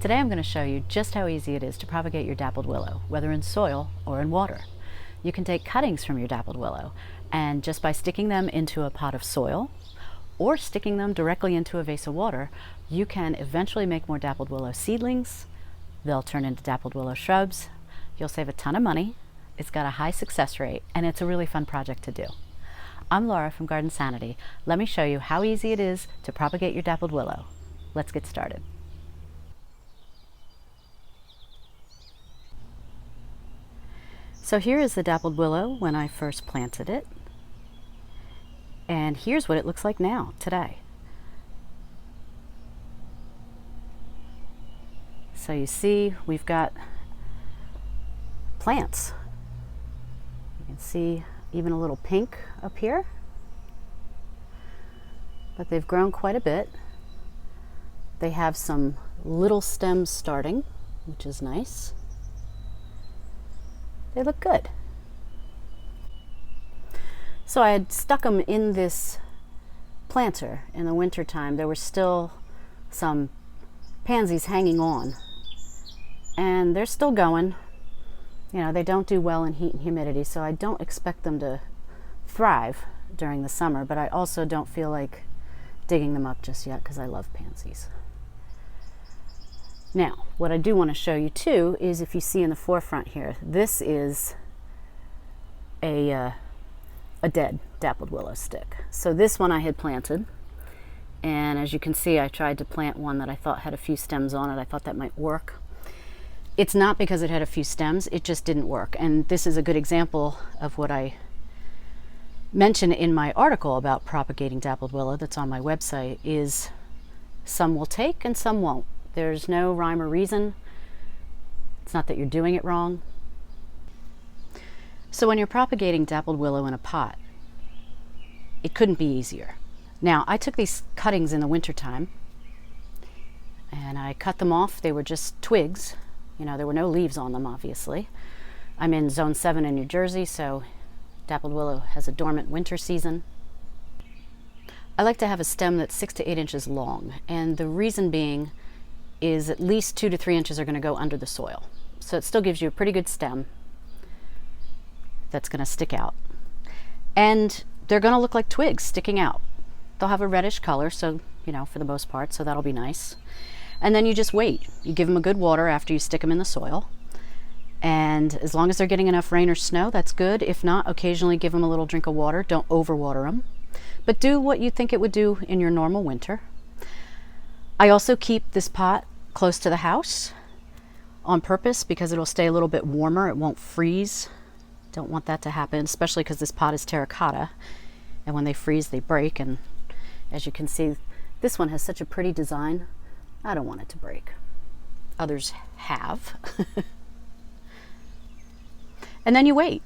Today I'm going to show you just how easy it is to propagate your dappled willow, whether in soil or in water. You can take cuttings from your dappled willow, and just by sticking them into a pot of soil or sticking them directly into a vase of water, you can eventually make more dappled willow seedlings. They'll turn into dappled willow shrubs. You'll save a ton of money. It's got a high success rate, and it's a really fun project to do. I'm Laura from Garden Sanity. Let me show you how easy it is to propagate your dappled willow. Let's get started. So here is the dappled willow when I first planted it, and here's what it looks like now, today. So you see we've got plants. You can see even a little pink up here, but they've grown quite a bit. They have some little stems starting, which is nice. They look good. So I had stuck them in this planter in the winter time. There were still some pansies hanging on, and they're still going. You know, they don't do well in heat and humidity, so I don't expect them to thrive during the summer, but I also don't feel like digging them up just yet because I love pansies. Now, what I do want to show you too is, if you see in the forefront here, this is a dead dappled willow stick. So this one I had planted, and as you can see, I tried to plant one that I thought had a few stems on it. I thought that might work. It's not because it had a few stems, it just didn't work. And this is a good example of what I mentioned in my article about propagating dappled willow that's on my website, is some will take and some won't. There's no rhyme or reason. It's not that you're doing it wrong. So when you're propagating dappled willow in a pot, it couldn't be easier. Now, I took these cuttings in the wintertime and I cut them off. They were just twigs. You know, there were no leaves on them, obviously. I'm in Zone 7 in New Jersey, so dappled willow has a dormant winter season. I like to have a stem that's 6 to 8 inches long, and the reason being is at least 2 to 3 inches are going to go under the soil. So it still gives you a pretty good stem that's going to stick out. And they're going to look like twigs sticking out. They'll have a reddish color, so, you know, for the most part, so that'll be nice. And then you just wait. You give them a good water after you stick them in the soil. And as long as they're getting enough rain or snow, that's good. If not, occasionally give them a little drink of water. Don't overwater them. But do what you think it would do in your normal winter. I also keep this pot close to the house on purpose because it'll stay a little bit warmer. It won't freeze. Don't want that to happen, especially because this pot is terracotta, and when they freeze they break. And as you can see, this one has such a pretty design. I don't want it to break. Others have. And then you wait.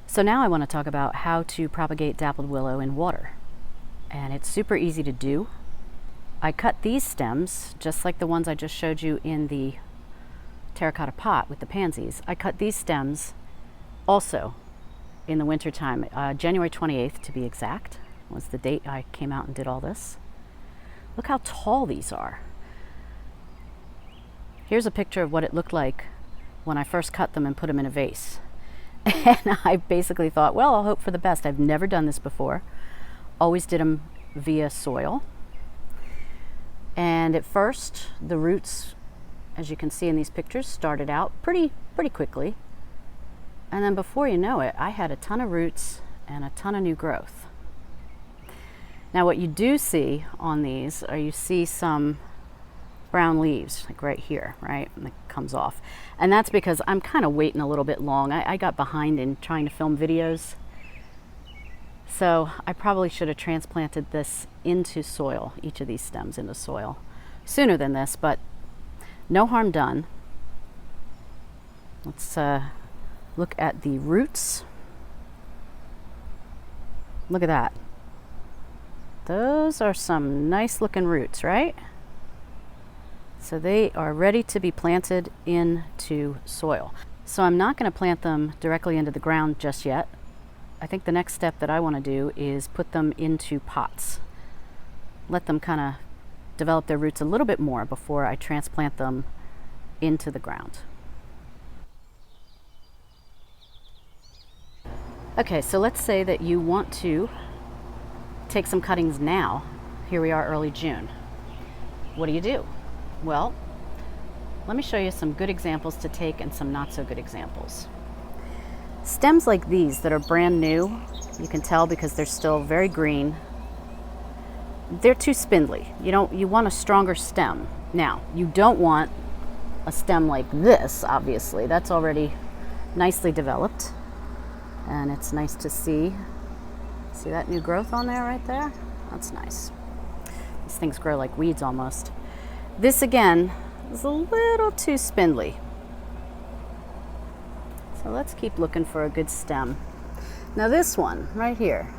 So now I want to talk about how to propagate dappled willow in water. And it's super easy to do. I cut these stems, just like the ones I just showed you in the terracotta pot with the pansies. I cut these stems also in the winter time. January 28th to be exact was the date I came out and did all this. Look how tall these are. Here's a picture of what it looked like when I first cut them and put them in a vase. And I basically thought, well, I'll hope for the best. I've never done this before. Always did them via soil. And at first, the roots, as you can see in these pictures, started out pretty quickly. And then before you know it, I had a ton of roots and a ton of new growth. Now what you do see on these are, you see some brown leaves, like right here, right? And it comes off. And that's because I'm kind of waiting a little bit long. I got behind in trying to film videos. So I probably should have transplanted this into soil, each of these stems into soil, sooner than this, but no harm done. Let's look at the roots. Look at that. Those are some nice looking roots, right? So they are ready to be planted into soil. So I'm not going to plant them directly into the ground just yet. I think the next step that I want to do is put them into pots. Let them kind of develop their roots a little bit more before I transplant them into the ground. Okay, so let's say that you want to take some cuttings now. Here we are early June. What do? Well, let me show you some good examples to take and some not so good examples. Stems like these that are brand new, you can tell because they're still very green, they're too spindly. You want a stronger stem. Now, you don't want a stem like this, obviously. That's already nicely developed. And it's nice to see that new growth on there right there? That's nice. These things grow like weeds almost. This again is a little too spindly. So let's keep looking for a good stem. Now this one right here,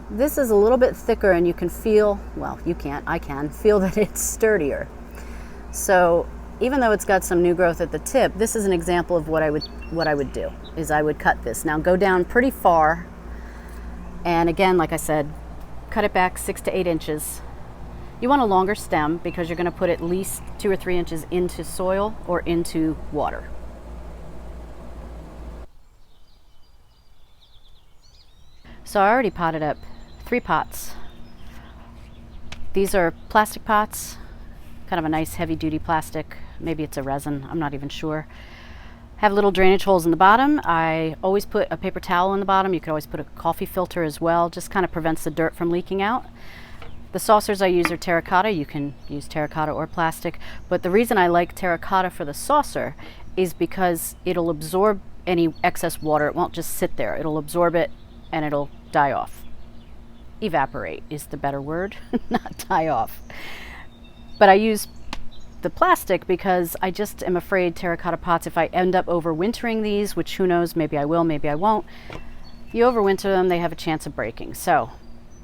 this is a little bit thicker and you can feel, well, you can't, I can feel that it's sturdier. So even though it's got some new growth at the tip, this is an example of what I would do, is I would cut this. Now go down pretty far, and again, like I said, cut it back 6 to 8 inches. You want a longer stem because you're going to put at least 2 or 3 inches into soil or into water. So I already potted up 3 pots. These are plastic pots, kind of a nice heavy duty plastic. Maybe it's a resin, I'm not even sure. Have little drainage holes in the bottom. I always put a paper towel in the bottom. You could always put a coffee filter as well, just kind of prevents the dirt from leaking out. The saucers I use are terracotta. You can use terracotta or plastic, but the reason I like terracotta for the saucer is because it'll absorb any excess water. It won't just sit there. It'll absorb it and it'll die off. Evaporate is the better word, not die off. But I use the plastic because I just am afraid terracotta pots, if I end up overwintering these, which who knows, maybe I will, maybe I won't, you overwinter them, they have a chance of breaking. So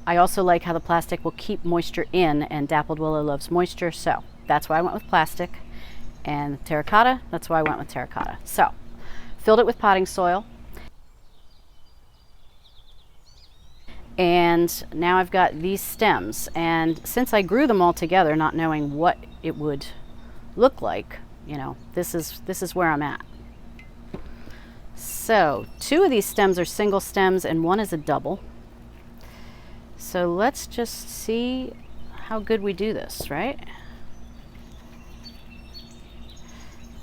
I also like how the plastic will keep moisture in, and dappled willow loves moisture, so that's why I went with plastic. And terracotta, that's why I went with terracotta. So filled it with potting soil. And now I've got these stems, and since I grew them all together, not knowing what it would look like, this is where I'm at. So 2 of these stems are single stems and 1 is a double. So let's just see how good we do this, right?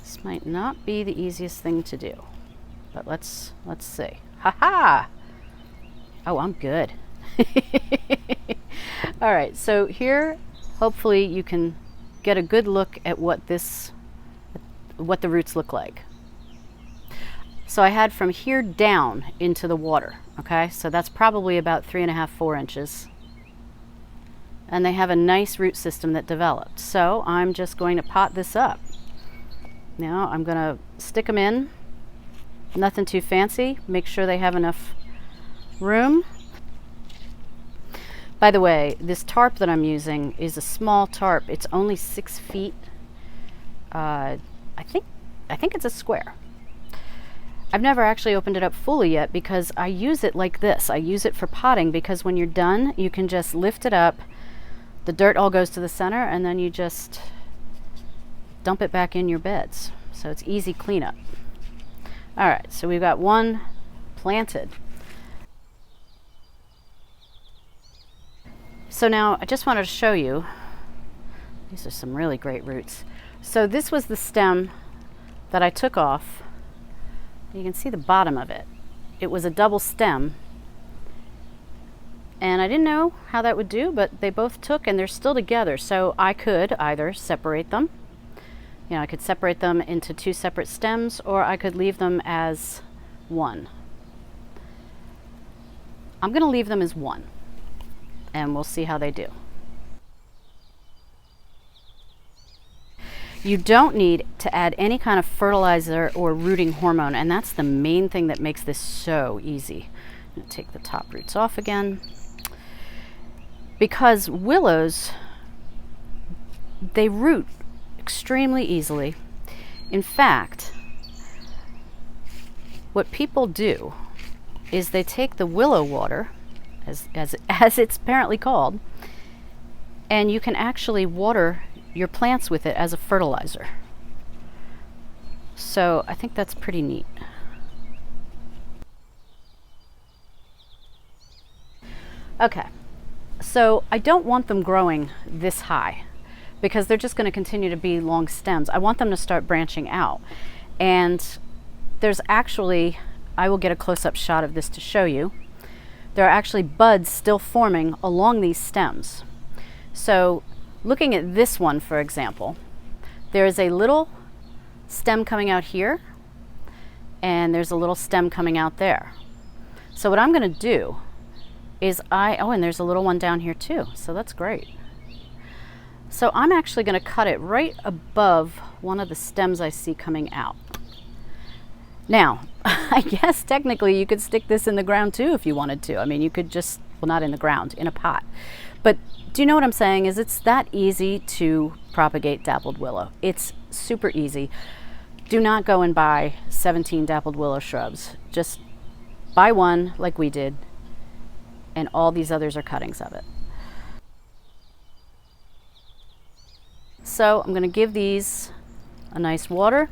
This might not be the easiest thing to do, but let's see. Ha ha! Oh, I'm good. All right, so here hopefully you can get a good look at what the roots look like. So I had from here down into the water, okay? So that's probably about 3.5, 4 inches. And they have a nice root system that developed. So I'm just going to pot this up. Now I'm going to stick them in, nothing too fancy, make sure they have enough room. By the way, this tarp that I'm using is a small tarp. It's only 6 feet. I think it's a square. I've never actually opened it up fully yet because I use it like this. I use it for potting because when you're done, you can just lift it up. The dirt all goes to the center and then you just dump it back in your beds. So it's easy cleanup. All right, so we've got 1 planted. So now I just wanted to show you, these are some really great roots. So this was the stem that I took off. You can see the bottom of it. It was a double stem. And I didn't know how that would do, but they both took and they're still together. So I could either separate them. I could separate them into 2 separate stems, or I could leave them as 1. I'm going to leave them as 1. And we'll see how they do. You don't need to add any kind of fertilizer or rooting hormone, and that's the main thing that makes this so easy. I'm going to take the top roots off again. Because willows, they root extremely easily. In fact, what people do is they take the willow water, as it's apparently called, and you can actually water your plants with it as a fertilizer. So I think that's pretty neat. Okay, so I don't want them growing this high because they're just going to continue to be long stems. I want them to start branching out. And there's actually, I will get a close-up shot of this to show you, there are actually buds still forming along these stems. So looking at this one, for example, there is a little stem coming out here, and there's a little stem coming out there. So what I'm going to do is oh, and there's a little one down here too, so that's great. So I'm actually going to cut it right above one of the stems I see coming out. Now, I guess technically you could stick this in the ground too if you wanted to. I mean, you could just, well, not in the ground, in a pot. But do you know what I'm saying? Is it's that easy to propagate dappled willow. It's super easy. Do not go and buy 17 dappled willow shrubs. Just buy one like we did, and all these others are cuttings of it. So I'm going to give these a nice water.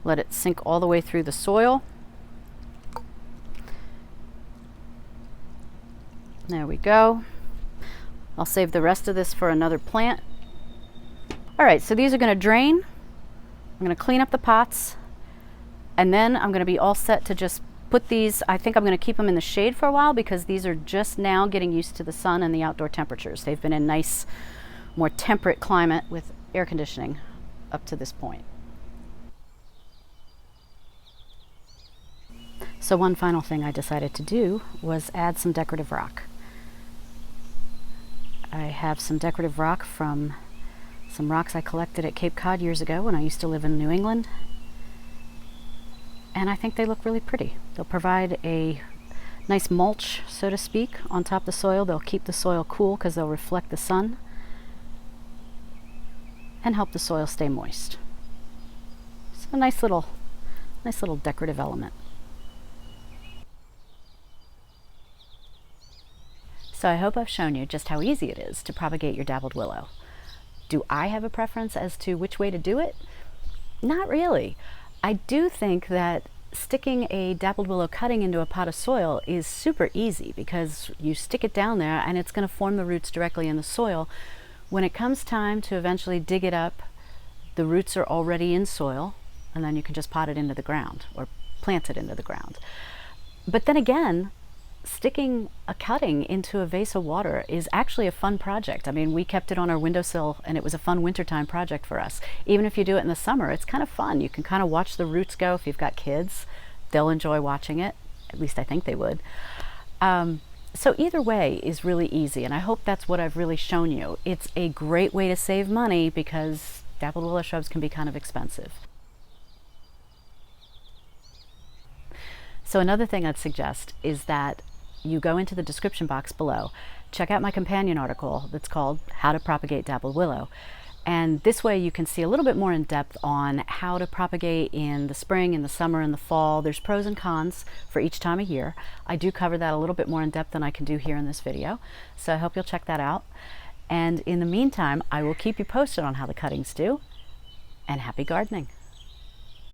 Let it sink all the way through the soil. There we go. I'll save the rest of this for another plant. All right, so these are going to drain. I'm going to clean up the pots, and then I'm going to be all set to just put these, I think I'm going to keep them in the shade for a while because these are just now getting used to the sun and the outdoor temperatures. They've been in nice, more temperate climate with air conditioning up to this point. So one final thing I decided to do was add some decorative rock. I have some decorative rock from some rocks I collected at Cape Cod years ago when I used to live in New England. And I think they look really pretty. They'll provide a nice mulch, so to speak, on top of the soil. They'll keep the soil cool because they'll reflect the sun and help the soil stay moist. It's a nice little decorative element. So I hope I've shown you just how easy it is to propagate your dappled willow. Do I have a preference as to which way to do it? Not really. I do think that sticking a dappled willow cutting into a pot of soil is super easy because you stick it down there and it's going to form the roots directly in the soil. When it comes time to eventually dig it up, the roots are already in soil, and then you can just pot it into the ground or plant it into the ground. But then again, sticking a cutting into a vase of water is actually a fun project. I mean, we kept it on our windowsill and it was a fun wintertime project for us. Even if you do it in the summer, it's kind of fun. You can kind of watch the roots go. If you've got kids, they'll enjoy watching it. At least I think they would. So either way is really easy, and I hope that's what I've really shown you. It's a great way to save money because dappled willow shrubs can be kind of expensive. So another thing I'd suggest is that you go into the description box below, check out my companion article that's called How to Propagate Dappled Willow. And this way you can see a little bit more in depth on how to propagate in the spring, in the summer, in the fall. There's pros and cons for each time of year. I do cover that a little bit more in depth than I can do here in this video. So I hope you'll check that out. And in the meantime, I will keep you posted on how the cuttings do. And happy gardening.